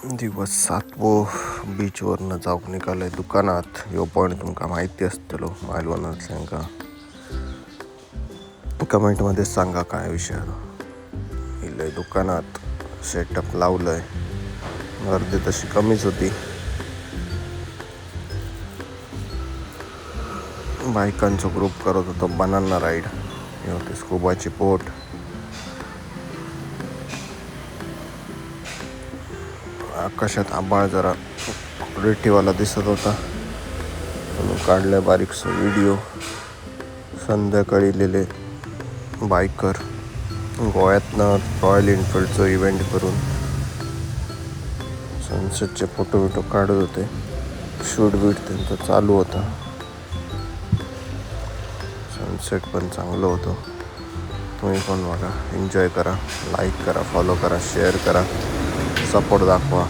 दिवस 7वो बीचवरनं जाऊक निघालंय दुकानात. ह्यो पॉईंट तुमका माहिती असतलो मालवणात. सांगा कमेंटमध्ये सांगा काय विषय. इलंय दुकानात, सेटअप लावलंय. गर्दी तशी कमीच होती. बायकांचा ग्रुप करत होतो बनाना राईड. हे होते स्कुबाची पोट. आकाशात आबाळ जरा रेटीवाला दिसत होता म्हणून काढलाय बारीकसा व्हिडिओ. संध्याकाळी लिहिले बायकर गोव्यातनं रॉयल एनफिल्डचं इव्हेंट करून सनसेटचे फोटो काढत होते. शूट त्यांचा चालू होता. सनसेट पण चांगलं होतं. तुम्ही पण बघा, एन्जॉय करा, लाईक करा, फॉलो करा, शेअर करा, सपोर्ट दाखवा.